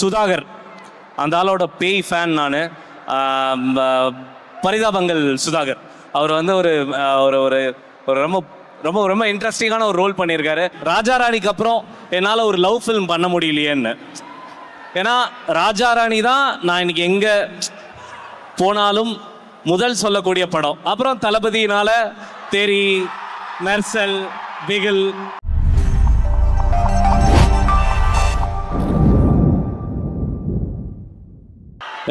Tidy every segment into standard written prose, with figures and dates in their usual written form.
சுதாகர், அந்த ஆளோட பேய் ஃபேன் நான். பரிதாபங்கள் சுதாகர் அவர் வந்து ஒரு ஒரு ஒரு ஒரு ரொம்ப ரொம்ப ரொம்ப இன்ட்ரெஸ்டிங்கான ஒரு ரோல் பண்ணியிருக்காரு. ராஜா ராணிக்கு அப்புறம் என்னால் ஒரு லவ் ஃபிலிம் பண்ண முடியலையேன்னு. ஏன்னா ராஜா ராணி தான் நான் இன்னைக்கு எங்கே போனாலும் முதல் சொல்லக்கூடிய படம். அப்புறம் தளபதியினால தேரி, மெர்சல், பிகில்.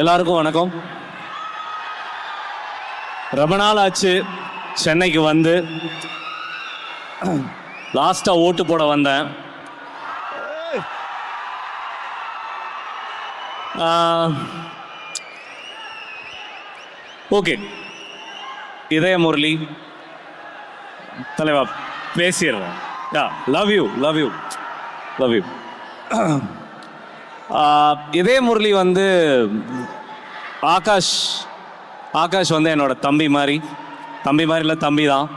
எல்லாருக்கும் வணக்கம். ரொம்ப நாள் ஆச்சு சென்னைக்கு வந்து. லாஸ்ட்டாக ஓட்டு போட வந்தேன். ஓகே, இதய முரளி தலைவா பேசிடுறேன். Love you love you love you. Idhaya Murali வந்து ஆகாஷ் வந்து என்னோட தம்பி மாதிரி இல்லை, தம்பி தான்.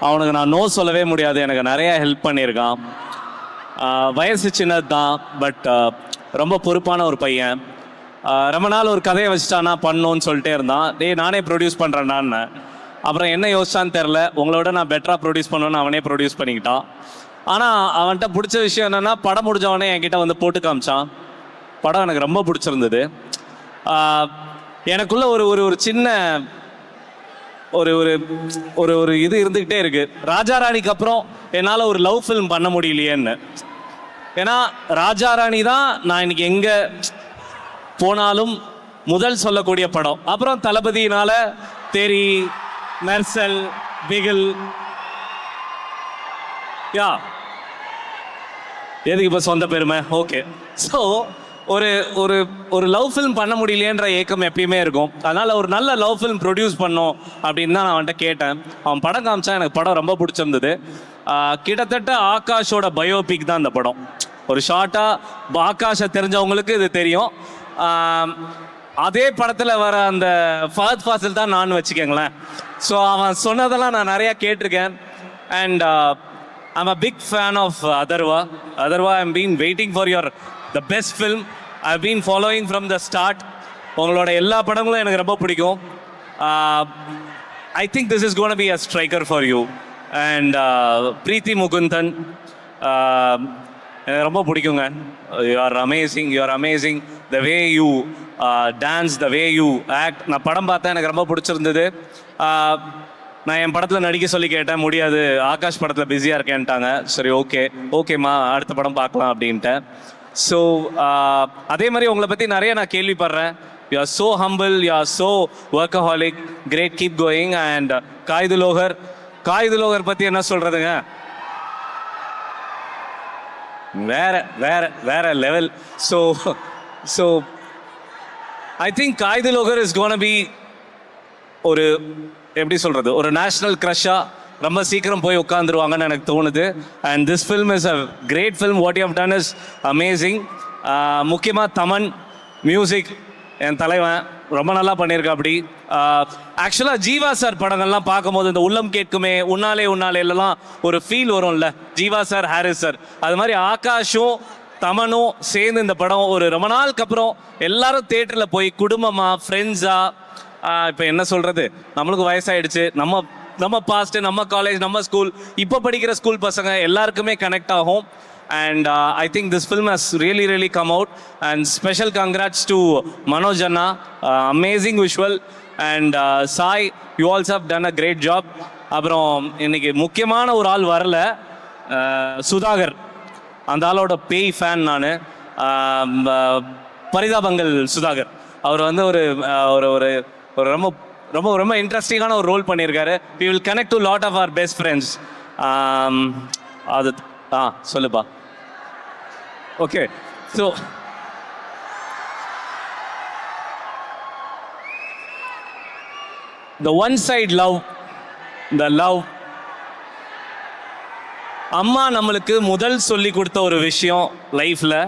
அவனுக்கு நான் நோ சொல்லவே முடியாது. எனக்கு நிறைய ஹெல்ப் பண்ணியிருக்கான். வயசு சின்னது தான், பட் ரொம்ப பொறுப்பான ஒரு பையன். ரொம்ப நாள் ஒரு கதையை வச்சுட்டானா பண்ணோன்னு சொல்லிட்டே இருந்தான். நானே ப்ரொடியூஸ் பண்ணுறேன்னான்னு. அப்புறம் என்ன யோசிச்சான்னு தெரில, உங்களோட நான் பெட்டராக ப்ரொடியூஸ் பண்ணுவேன்னு அவனே ப்ரொடியூஸ் பண்ணிக்கிட்டான். ஆனால் அவன்கிட்ட பிடிச்ச விஷயம் என்னென்னா, படம் முடிஞ்சவனே என்கிட்ட வந்து போட்டு காமிச்சான். படம் எனக்கு ரொம்ப பிடிச்சிருந்தது. எனக்குள்ள ஒரு ஒரு சின்ன ஒரு ஒரு ஒரு ஒரு இது இருந்துக்கிட்டே இருக்கு. ராஜா ராணிக்கு அப்புறம் என்னால் ஒரு லவ் ஃபிலிம் பண்ண முடியலையேன்னு. ஏன்னா ராஜா ராணி தான் நான் இன்னைக்கு எங்கே போனாலும் முதல் சொல்லக்கூடிய படம். அப்புறம் தளபதியினால தேரி, மெர்சல், பிகில். எதுக்கு இப்போ சொந்த பெருமை? ஓகே. ஸோ ஒரு ஒரு ஒரு லவ் ஃபிலிம் பண்ண முடியலையேன்ற ஏக்கம் எப்பயுமே இருக்கும். அதனால் ஒரு நல்ல லவ் ஃபிலிம் ப்ரொடியூஸ் பண்ணோம் அப்படின்னு தான் நான் அவன்கிட்ட கேட்டேன். அவன் படம் காமிச்சா. எனக்கு படம் ரொம்ப பிடிச்சிருந்தது. கிட்டத்தட்ட ஆகாஷோட பயோபிக் தான் இந்த படம். ஒரு ஷார்ட்டாக ஆகாஷை தெரிஞ்சவங்களுக்கு இது தெரியும். அதே படத்தில் வர அந்த ஃபஹத் ஃபாசில் தான் நான் வச்சுக்கோங்களேன். ஸோ அவன் சொன்னதெல்லாம் நான் நிறையா கேட்டிருக்கேன். And I'm a big fan of Atharva. I'm been waiting for your the best film. I've been following from the start. உங்களோட எல்லா படங்களும் எனக்கு ரொம்ப பிடிக்கும். I think this is going to be a striker for you. And Preeti Mukundan, எனக்கு ரொம்ப பிடிக்குங்க. You are amazing. The way you dance, the way you act. நான் படம் பார்த்தேன், எனக்கு ரொம்ப பிடிச்சிருந்தது. நான் என் படத்தில் நடிக்க சொல்லி கேட்டேன், முடியாது, ஆகாஷ் படத்தில் பிஸியாக இருக்கேன்ட்டாங்க. சரி, ஓகேம்மா, அடுத்த படம் பார்க்கலாம் அப்படின்ட்டு. ஸோ அதே மாதிரி உங்களை பற்றி நிறைய நான் கேள்விப்படுறேன். You are so humble, you are so workaholic, great, keep going. And காய்துலோகர் பற்றி என்ன சொல்கிறதுங்க, வேற லெவல். ஸோ ஐ திங்க் காய்துலோகர் இஸ் கோனா பி ஒரு, எப்படி சொல்கிறது, ஒரு நேஷ்னல் க்ரஷ்ஷாக ரொம்ப சீக்கிரம் போய் உட்காந்துருவாங்கன்னு எனக்கு தோணுது. And this film is a great film. What you have done is amazing. முக்கியமாக தமன் மியூசிக், என் தலைவன் ரொம்ப நல்லா பண்ணியிருக்கா. அப்படி ஆக்சுவலாக ஜீவா சார் படங்கள்லாம் பார்க்கும்போது இந்த உள்ளம் கேட்குமே, உன்னாலேலாம் ஒரு ஃபீல் வரும்ல, ஜீவா சார், ஹாரிஸ் சார். அது மாதிரி ஆகாஷும் தமனும் சேர்ந்து இந்த படம் ஒரு ரொம்ப நாளுக்கு அப்புறம் எல்லாரும் தேட்டரில் போய் குடும்பமாக, ஃப்ரெண்ட்ஸாக, இப்போ என்ன சொல்கிறது, நம்மளுக்கு வயசாகிடுச்சு, நம்ம பாஸ்ட், நம்ம காலேஜ், நம்ம ஸ்கூல், இப்போ படிக்கிற ஸ்கூல் பசங்க எல்லாருக்குமே கனெக்ட் ஆகும். And I think this film has really come out. And special congrats to Manoj அண்ணா, amazing visual. And Sai, you also have done a great job. அப்புறம் இன்னைக்கு முக்கியமான ஒரு ஆள் வரல, சுதாகர், அந்த ஆளோட பேய் ஃபேன் நான். பரிதாபங்கள் சுதாகர் அவர் வந்து ஒரு ஒரு ஒரு ரொம்ப ரொம்ப ரொம்ப இன்ட்ரெஸ்டிங்கான ஒரு ரோல் பண்ணியிருக்காரு. we will connect to lot of our best friends. அது சொல்லுப்பா. Okay, so the one side love, the love. அம்மா நம்மளுக்கு முதல் சொல்லி கொடுத்த ஒரு விஷயம் லைஃப்பில்,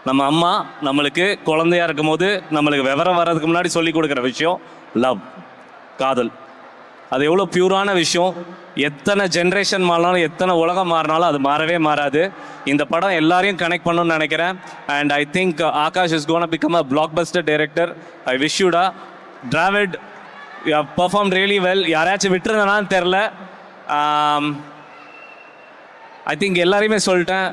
நம்ம அம்மா நம்மளுக்கு குழந்தையா இருக்கும் போது, நம்மளுக்கு விவரம் வர்றதுக்கு முன்னாடி சொல்லி கொடுக்குற விஷயம் லவ், காதல். அது எவ்வளோ பியூரான விஷயம். எத்தனை ஜென்ரேஷன் மாறினாலும் எத்தனை உலகம் மாறினாலும் அது மாறவே மாறாது. இந்த படம் எல்லாரையும் கனெக்ட் பண்ணணும்னு நினைக்கிறேன். And I think Akash is gonna become a blockbuster director. I wish யூடா. Dravid you have perform really well. யாராச்சும் விட்டுருந்தனான்னு தெரில. ஐ திங்க் எல்லாரையுமே சொல்லிட்டேன்.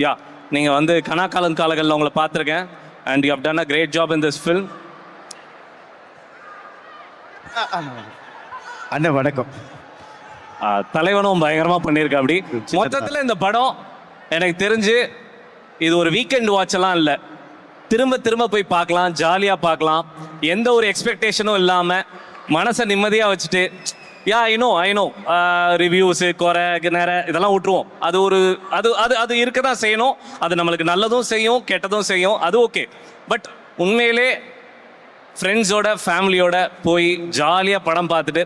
யா, நீங்கள் வந்து கனாக்காலன் காலங்களில் உங்களை பார்த்துருக்கேன். And you have done a great job in this film. அண்ணா வணக்கம். தலைவனும் பயங்கரமாக பண்ணியிருக்கா. அப்படி மொத்தத்தில் இந்த படம் எனக்கு தெரிஞ்சு இது ஒரு வீக்கெண்ட் வாட்செல்லாம் இல்லை, திரும்ப திரும்ப போய் பார்க்கலாம், ஜாலியாக பார்க்கலாம், எந்த ஒரு எக்ஸ்பெக்டேஷனும் இல்லாமல் மனசை நிம்மதியாக வச்சுட்டு. யா ஐ நோ ரிவ்யூஸு குறை இதெல்லாம் விட்டுருவோம். அது ஒரு அது அது அது இருக்க தான் செய்யணும். அது நம்மளுக்கு நல்லதும் செய்யும் கெட்டதும் செய்யும், அது ஓகே. பட் உண்மையிலே ஃப்ரெண்ட்ஸோட ஃபேமிலியோட போய் ஜாலியாக படம் பார்த்துட்டு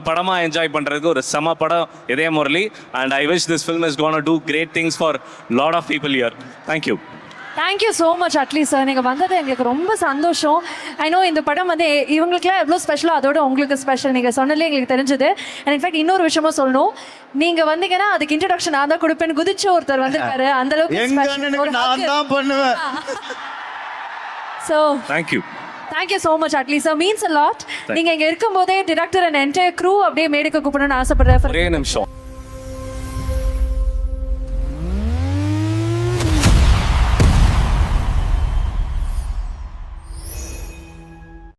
படமாக என்ஜாய் பண்ணுறதுக்கு ஒரு செம படம் Idhaya Murali. And I wish this film is gonna do great things for lot of people here. Thank you. Thank you so much Atlee sir. நீங்கள் வந்தது எங்களுக்கு ரொம்ப சந்தோஷம். ஐ நோ இந்த படம் வந்து இவங்களுக்குலாம் எவ்வளோ ஸ்பெஷலோ அதோட உங்களுக்கு ஸ்பெஷல். நீங்கள் சொன்னதுலேயே எங்களுக்கு தெரிஞ்சது. அண்ட் இன்ஃபேக்ட் இன்னொரு விஷயமும் சொல்லணும், நீங்கள் வந்தீங்கன்னா அதுக்கு இன்ட்ரடக்ஷன் நான் தான் கொடுப்பேன்னு குதிச்சு ஒருத்தர் வந்திருக்காரு. அந்த அளவுக்கு நான் தான் பண்ணுவேன். So thank you. Thank you so much Atlee sir. Means a lot. நீங்கள் இங்கே இருக்கும்போதே டிரெக்டர் அண்ட் என்டையர் க்ரூ அப்படியே மேடைக்கு கூப்பிடணும்னு ஆசைப்படுறேன். ஒரே நிமிஷம்.